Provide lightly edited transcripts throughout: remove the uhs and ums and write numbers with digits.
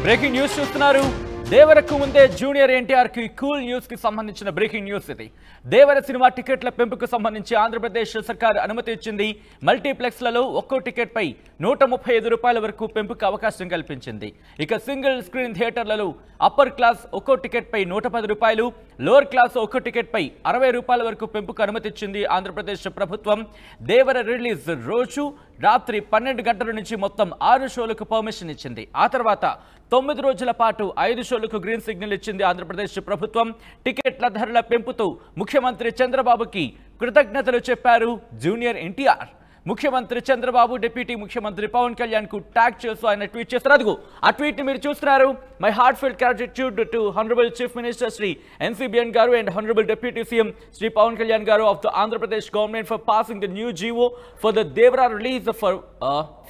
Breaking news చూస్తున్నారు. దేవరకు ముందే junior NTR కి కూల్ న్యూస్ కి సంబంధించిన బ్రేకింగ్ న్యూస్ ఇది. దేవర సినిమా టికెట్ల పెంపుకు సంబంధించి ఆంధ్రప్రదేశ్ సర్కార్ అనుమతి ఇచ్చింది. మల్టీప్లెక్స్లలో ఒక్కో టికెట్ పై 135 రూపాయల వరకు పెంపుకు అవకాశం కల్పించింది. ఇక సింగిల్ స్క్రీన్ థియేటర్లలో అప్పర్ క్లాస్ ఒక్కో టికెట్ పై 110 రూపాయలు, లోవర్ క్లాస్ ఒక్కో టికెట్ పై 60 రూపాయల వరకు పెంపుకు అనుమతి ఇచ్చింది ఆంధ్రప్రదేశ్ ప్రభుత్వం. దేవర రిలీజ్ రోజు రాత్రి 12 గంటల నుంచి మొత్తం 6 షోలకు పర్మిషన్ ఇచ్చింది. ఆ తర్వాత 9 రోజుల పాటు 5 షోలకు గ్రీన్ సిగ్నల్ ఇచ్చింది ఆంధ్రప్రదేశ్ ప్రభుత్వం. టికెట్ల ధరల పెంపుతో ముఖ్యమంత్రి చంద్రబాబుకి కృతజ్ఞతలు చెప్పారు జూనియర్ ఎన్టీఆర్. ముఖ్యమంత్రి చంద్రబాబు డిప్యూటీ ముఖ్యమంత్రి పవన్ కళ్యాణ్ కు ట్యాగ్ చేస్తూ ఆయన ట్వీట్ చేస్తారు. అదిగో ఆ ట్వీట్ ని మీరు చూస్తున్నారు. My heart felt gratitude to honourable chief minister Shri NCBN గారు and honourable deputy CM Shri Pawan Kalyan గారు of the Andhra Pradesh government for passing the new GO for the Devara release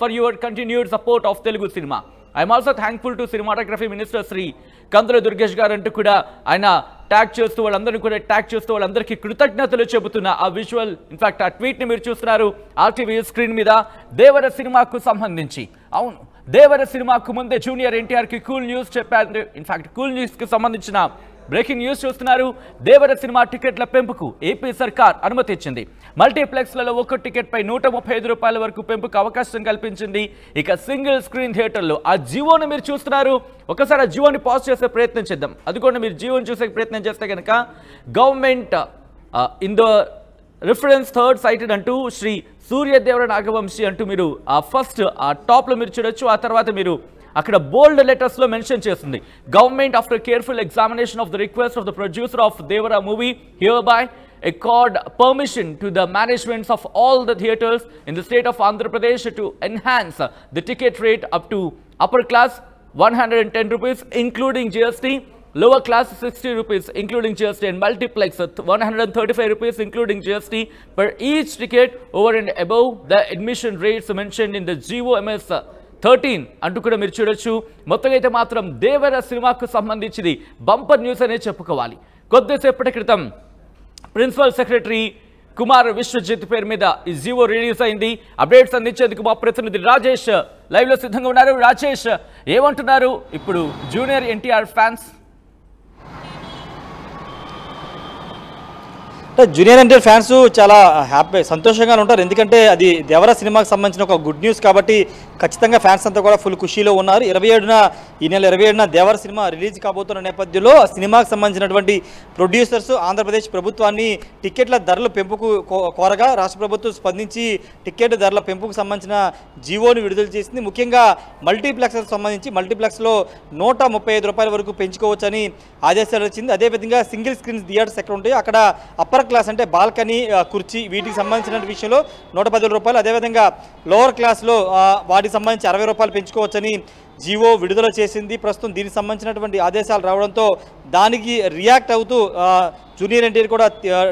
for your continued support of Telugu cinema. I'm also thankful to cinematography minister Shri కందుల దుర్గేష్ గారు అంటూ కూడా ఆయన tag చేస్తూ వాళ్ళందరికీ కృతజ్ఞతలు చెబుతున్న ఆ విజువల్, ఇన్ఫాక్ట్ ఆ ట్వీట్ ని మీరు చూస్తున్నారు ఆర్టీవీ స్క్రీన్ మీద. దేవర సినిమాకు సంబంధించి అవును, దేవర సినిమాకు ముందే జూనియర్ ఎన్టీఆర్ కి కూల్ న్యూస్ చెప్పారు. ఇన్ఫాక్ట్ కూల్ న్యూస్ కి సంబంధించిన బ్రేకింగ్ న్యూస్ చూస్తున్నారు. దేవర సినిమా టికెట్ల పెంపుకు ఏపీ సర్కార్ అనుమతి ఇచ్చింది. మల్టీప్లెక్స్లలో ఒక్కో టికెట్ పై 135 రూపాయల వరకు పెంపుకు అవకాశం కల్పించింది. ఇక సింగిల్ స్క్రీన్ థియేటర్లో ఆ జియోని మీరు చూస్తున్నారు. ఒకసారి ఆ జియోని పాజ్ చేసే ప్రయత్నం చేద్దాం. అదిగోండి, మీరు జియోని చూసే ప్రయత్నం చేస్తే కనుక government in the reference third cited అంటూ శ్రీ సూర్యదేవర నాగవంశీ అంటూ మీరు ఆ ఫస్ట్ ఆ టాప్లో మీరు చూడొచ్చు. ఆ తర్వాత మీరు అక్కడ బోల్డ్ లెటర్స్ లో మెన్షన్ చేస్తుంది. Government after careful examination of the request of the producer of Devara movie hereby accord permission to the managements of all the theatres in the state of Andhra Pradesh to enhance the ticket rate up to upper class 110 rupees including GST, lower class 60 rupees including GST, and multiplex 135 rupees including GST per each ticket over and above the admission rates mentioned in the GOMS 13 అంటూ కూడా మీరు చూడొచ్చు. మొత్తం అయితే మాత్రం దేవర సినిమాకు సంబంధించింది bumper news అనే చెప్పుకోవాలి. కొద్దిసేపటి క్రితం ప్రిన్సిపల్ సెక్రటరీ కుమార్ విశ్వజిత్ పేరు మీద ఈ జీవో రిలీజ్ అయింది. అప్డేట్స్ అందించేందుకు మా ప్రతినిధి రాజేష్ లైవ్ లో సిద్ధంగా ఉన్నారు. రాజేష్, ఏమంటున్నారు ఇప్పుడు junior NTR fans? Junior NTR fans చాలా సంతోషంగా ఉంటారు. ఎందుకంటే అది దేవరా సినిమాకి సంబంధించిన ఒక గుడ్ న్యూస్ కాబట్టి ఖచ్చితంగా ఫ్యాన్స్ అంతా కూడా ఫుల్ ఖుషీలో ఉన్నారు. ఈ నెల 27న దేవర సినిమా రిలీజ్ కాబోతున్న నేపథ్యంలో సినిమాకి సంబంధించినటువంటి ప్రొడ్యూసర్స్ ఆంధ్రప్రదేశ్ ప్రభుత్వాన్ని టికెట్ల ధరల పెంపుకు కోరగా రాష్ట్ర ప్రభుత్వం స్పందించి టికెట్ ధరల పెంపుకు సంబంధించిన జీవోని విడుదల చేసింది. ముఖ్యంగా మల్టీప్లెక్స్కి సంబంధించి మల్టీప్లెక్స్లో 135 రూపాయల వరకు పెంచుకోవచ్చని ఆదేశాలు వచ్చింది. అదేవిధంగా సింగిల్ స్క్రీన్ థియేటర్స్ ఎక్కడ ఉంటాయో అక్కడ అప్పర్ క్లాస్ అంటే బాల్కనీ, కుర్చీ వీటికి సంబంధించిన విషయంలో 110 రూపాయలు, అదేవిధంగా లోవర్ క్లాస్లో వాటికి సంబంధించి 60 రూపాయలు పెంచుకోవచ్చని జీవో విడుదల చేసింది. ప్రస్తుతం దీనికి సంబంధించినటువంటి ఆదేశాలు రావడంతో దానికి రియాక్ట్ అవుతూ జూనియర్ ఎన్టీఆర్ కూడా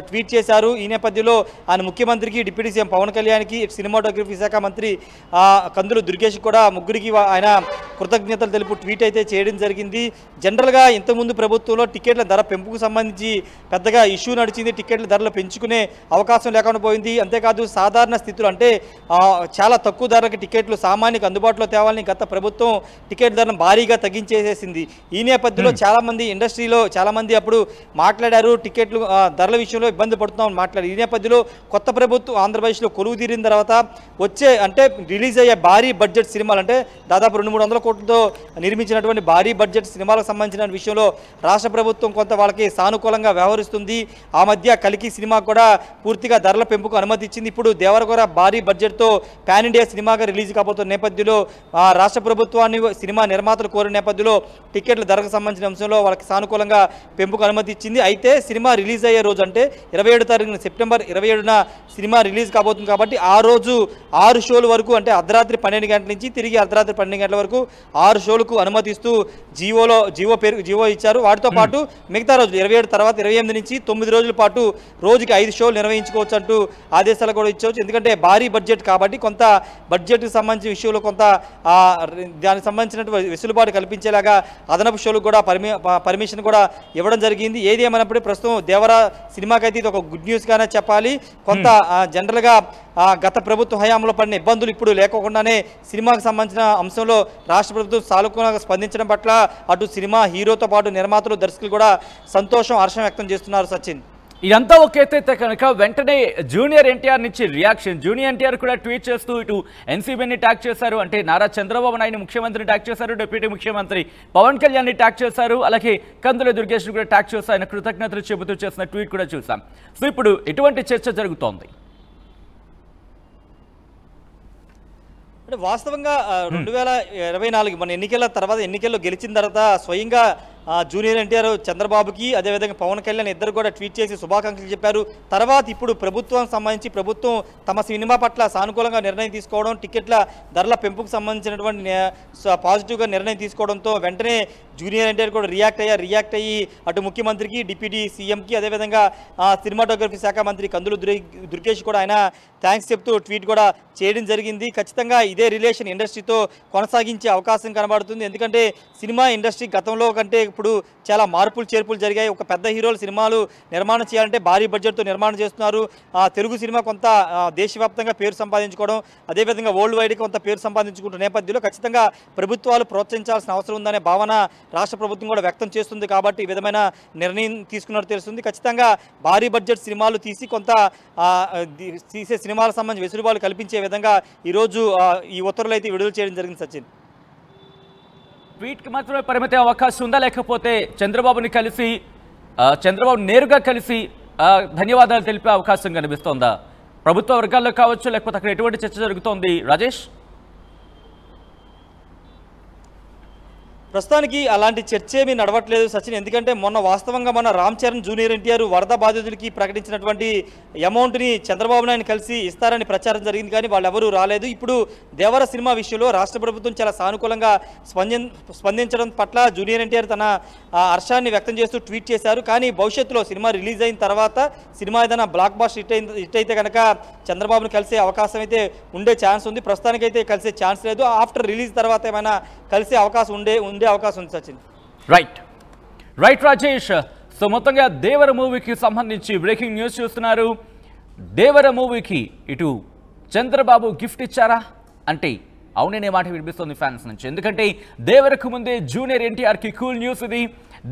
ట్వీట్ చేశారు. ఈ నేపథ్యంలో ఆయన ముఖ్యమంత్రికి, డిప్యూటీ సీఎం పవన్ కళ్యాణ్కి, సినిమాటోగ్రఫీ శాఖ మంత్రి కందులు దుర్గేష్ కూడా ముగ్గురికి ఆయన కృతజ్ఞతలు తెలుపు ట్వీట్ అయితే చేయడం జరిగింది. జనరల్గా ఇంతకుముందు ప్రభుత్వంలో టికెట్ల ధర పెంపుకు సంబంధించి పెద్దగా ఇష్యూ నడిచింది. టికెట్ల ధరలు పెంచుకునే అవకాశం లేకుండా పోయింది. అంతేకాదు సాధారణ స్థితిలో అంటే చాలా తక్కువ ధరలకు టికెట్లు సామాన్యులకు అందుబాటులో తేవాలని గత ప్రభుత్వం టికెట్ ధరను భారీగా తగ్గించేసేసింది. ఈ నేపథ్యంలో చాలామంది ఇండస్ట్రీలో చాలామంది అప్పుడు మాట్లాడారు, టికెట్లు ధరల విషయంలో ఇబ్బంది పడుతున్నామని మాట్లాడారు. ఈ నేపథ్యంలో కొత్త ప్రభుత్వం ఆంధ్రప్రదేశ్లో కొలువు తీరిన తర్వాత వచ్చే అంటే రిలీజ్ అయ్యే భారీ బడ్జెట్ సినిమాలు అంటే దాదాపు 200-300 కోట్లతో నిర్మించినటువంటి భారీ బడ్జెట్ సినిమాలకు సంబంధించిన విషయంలో రాష్ట్ర ప్రభుత్వం కొంత వాళ్ళకి సానుకూలంగా వ్యవహరిస్తుంది. ఆ మధ్య కలికి సినిమా కూడా పూర్తిగా ధరల పెంపుకు అనుమతి ఇచ్చింది. ఇప్పుడు దేవర కూడా భారీ బడ్జెట్తో పాన్ ఇండియా సినిమాగా రిలీజ్ కాబోతున్న నేపథ్యంలో రాష్ట్ర ప్రభుత్వాన్ని సినిమా నిర్మాతలు కోరిన నేపథ్యంలో టికెట్ల ధరకు సంబంధించిన అంశంలో వాళ్ళకి సానుకూలంగా పెంపుకు అనుమతి ఇచ్చింది. అయితే సినిమా రిలీజ్ అయ్యే రోజు అంటే 27 తారీఖున సెప్టెంబర్ 27న సినిమా రిలీజ్ కాబోతుంది కాబట్టి ఆ రోజు 6 షోల వరకు అంటే అర్ధరాత్రి 12 గంటల నుంచి తిరిగి అర్ధరాత్రి 12 గంటల వరకు 6 షోలకు అనుమతిస్తూ జీవో ఇచ్చారు. వాటితో పాటు మిగతా రోజులు 27 తర్వాత 28 నుంచి 9 రోజుల పాటు రోజుకి 5 షోలు నిర్వహించుకోవచ్చు అంటూ ఆదేశాలు కూడా ఇచ్చవచ్చు. ఎందుకంటే భారీ బడ్జెట్ కాబట్టి కొంత బడ్జెట్కి సంబంధించిన విషయంలో కొంత దానికి సంబంధించినటువంటి వెసులుబాటు కల్పించేలాగా అదనపు షోలకు కూడా పర్మిషన్ కూడా ఇవ్వడం జరిగింది. ఏది ఏమైనప్పుడు ప్రస్తుతం దేవర సినిమాకైతే ఇది ఒక గుడ్ న్యూస్ గానే చెప్పాలి. కొంత జనరల్గా గత ప్రభుత్వ హయాంలో పడిన ఇబ్బందులు ఇప్పుడు లేకోకుండానే సినిమాకు సంబంధించిన అంశంలో రాష్ట్ర ప్రభుత్వం సానుకూలంగా స్పందించడం పట్ల అటు సినిమా హీరోతో పాటు నిర్మాతలు దర్శకులు కూడా సంతోషం హర్షం వ్యక్తం చేస్తున్నారు. సచిన్, ఇదంతా ఒకేతైతే కనుక వెంటనే జూనియర్ ఎన్టీఆర్ నుంచి రియాక్షన్. జూనియర్ ఎన్టీఆర్ కూడా ట్వీట్ చేస్తూ ఇటు ఎన్సీబీని ట్యాగ్ చేశారు, అంటే నారా చంద్రబాబు నాయుడు ముఖ్యమంత్రిని ట్యాగ్ చేశారు, డిప్యూటీ ముఖ్యమంత్రి పవన్ కళ్యాణ్ని ట్యాగ్ చేశారు, అలాగే కందుల దుర్గేష్ని కూడా ట్యాగ్ చేస్తూ ఆయన కృతజ్ఞతలు చెబుతూ చేసిన ట్వీట్ కూడా చూసాం. సో ఇప్పుడు ఎటువంటి చర్చ జరుగుతోంది అంటే వాస్తవంగా 2024 మన ఎన్నికల తర్వాత ఎన్నికల్లో గెలిచిన తర్వాత స్వయంగా జూనియర్ ఎన్టీఆర్ చంద్రబాబుకి అదేవిధంగా పవన్ కళ్యాణ్ ఇద్దరు కూడా ట్వీట్ చేసి శుభాకాంక్షలు చెప్పారు. తర్వాత ఇప్పుడు ప్రభుత్వం సంబంధించి ప్రభుత్వం తమ సినిమా పట్ల సానుకూలంగా నిర్ణయం తీసుకోవడం, టికెట్ల ధరల పెంపుకు సంబంధించినటువంటి పాజిటివ్గా నిర్ణయం తీసుకోవడంతో వెంటనే జూనియర్ ఎన్టీఆర్ కూడా రియాక్ట్ అయ్యి అటు ముఖ్యమంత్రికి, డిప్యూటీ సీఎంకి, అదేవిధంగా సినిమాటోగ్రఫీ శాఖ మంత్రి కందులు దుర్గేష్ కూడా ఆయన థ్యాంక్స్ చెప్తూ ట్వీట్ కూడా చేయడం జరిగింది. ఖచ్చితంగా ఇదే రిలేషన్ ఇండస్ట్రీతో కొనసాగించే అవకాశం కనబడుతుంది. ఎందుకంటే సినిమా ఇండస్ట్రీ గతంలో కంటే ఇప్పుడు చాలా మార్పులు చేర్పులు జరిగాయి. ఒక పెద్ద హీరోలు సినిమాలు నిర్మాణం చేయాలంటే భారీ బడ్జెట్తో నిర్మాణం చేస్తున్నారు. తెలుగు సినిమా కొంత దేశవ్యాప్తంగా పేరు సంపాదించుకోవడం, అదేవిధంగా వరల్డ్ వైడ్గా కొంత పేరు సంపాదించుకుంటున్న నేపథ్యంలో ఖచ్చితంగా ప్రభుత్వాలు ప్రోత్సహించాల్సిన అవసరం ఉందనే భావన రాష్ట్ర ప్రభుత్వం కూడా వ్యక్తం చేస్తుంది. కాబట్టి ఈ విధమైన నిర్ణయం తీసుకున్నట్టు తెలుస్తుంది. ఖచ్చితంగా భారీ బడ్జెట్ సినిమాలు తీసే సినిమాలకు సంబంధించి వెసులుబాటు కల్పించే విధంగా ఈరోజు ఈ ఉత్తర్వులు అయితే విడుదల చేయడం జరిగింది. సచిన్, ట్వీట్కి మాత్రమే పరిమితి అవకాశం ఉందా, లేకపోతే చంద్రబాబు నేరుగా కలిసి ధన్యవాదాలు తెలిపే అవకాశం కనిపిస్తోందా? ప్రభుత్వ వర్గాల్లో కావచ్చు, లేకపోతే అక్కడ ఎటువంటి చర్చ జరుగుతోంది రాజేష్? ప్రస్తుతానికి అలాంటి చర్చ ఏమీ నడవట్లేదు సచిన్. ఎందుకంటే వాస్తవంగా మన రామ్ చరణ్ జూనియర్ ఎన్టీఆర్ వరద బాధితులకి ప్రకటించినటువంటి అమౌంట్ని చంద్రబాబు నాయుడు కలిసి ఇస్తారని ప్రచారం జరిగింది, కానీ వాళ్ళు ఎవరూ రాలేదు. ఇప్పుడు దేవర సినిమా విషయంలో రాష్ట్ర ప్రభుత్వం చాలా సానుకూలంగా స్పందించడం పట్ల జూనియర్ ఎన్టీఆర్ తన హర్షాన్ని వ్యక్తం చేస్తూ ట్వీట్ చేశారు. కానీ భవిష్యత్తులో సినిమా రిలీజ్ అయిన తర్వాత సినిమా ఏదైనా బ్లాక్ బాస్టర్ హిట్ అయితే కనుక చంద్రబాబును కలిసే అవకాశం అయితే ఉండే ఛాన్స్ ఉంది. ప్రస్తుతానికైతే కలిసే ఛాన్స్ లేదు. ఆఫ్టర్ రిలీజ్ తర్వాత ఏమైనా కలిసే అవకాశం ఉండే అవకాశం ఉంది సచిన్. రైట్ రాజేష్. సో మొత్తంగా దేవర మూవీకి సంబంధించి బ్రేకింగ్ న్యూస్ చూస్తున్నారు. దేవర మూవీకి ఇటు చంద్రబాబు గిఫ్ట్ ఇచ్చారా అంటే అవుననే మాట వినిపిస్తుంది ఫ్యాన్స్ నుంచి. ఎందుకంటే దేవరకు ముందే జూనియర్ ఎన్టీఆర్కి కూల్ న్యూస్ ఇది.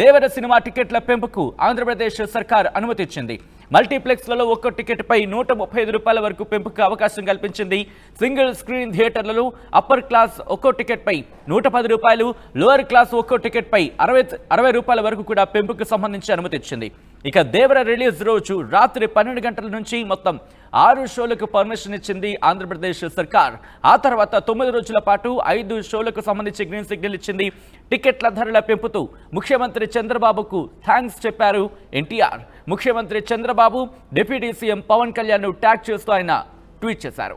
దేవర సినిమా టికెట్ల పెంపుకు ఆంధ్రప్రదేశ్ సర్కార్ అనుమతి ఇచ్చింది. మల్టీప్లెక్స్లలో ఒక్కో టికెట్పై 135 రూపాయల వరకు పెంపుకు అవకాశం కల్పించింది. సింగిల్ స్క్రీన్ థియేటర్లలో అప్పర్ క్లాస్ ఒక్కో టికెట్పై 110 రూపాయలు, లోయర్ క్లాస్ ఒక్కో టికెట్పై 60 రూపాయల వరకు కూడా పెంపుకు సంబంధించి అనుమతి ఇచ్చింది. ఇక దేవర రిలీజ్ రోజు రాత్రి 12 గంటల నుంచి మొత్తం 6 షోలకు పర్మిషన్ ఇచ్చింది ఆంధ్రప్రదేశ్ సర్కార్. ఆ తర్వాత 9 రోజుల పాటు 5 షోలకు సంబంధించి గ్రీన్ సిగ్నల్ ఇచ్చింది. టికెట్ల ధరల పెంపుతూ ముఖ్యమంత్రి చంద్రబాబుకు థ్యాంక్స్ చెప్పారు ఎన్టీఆర్. ముఖ్యమంత్రి Chandrababu deputy CM Pawan Kalyan tag చేస్తూ ఆయన ట్వీట్ చేశారు.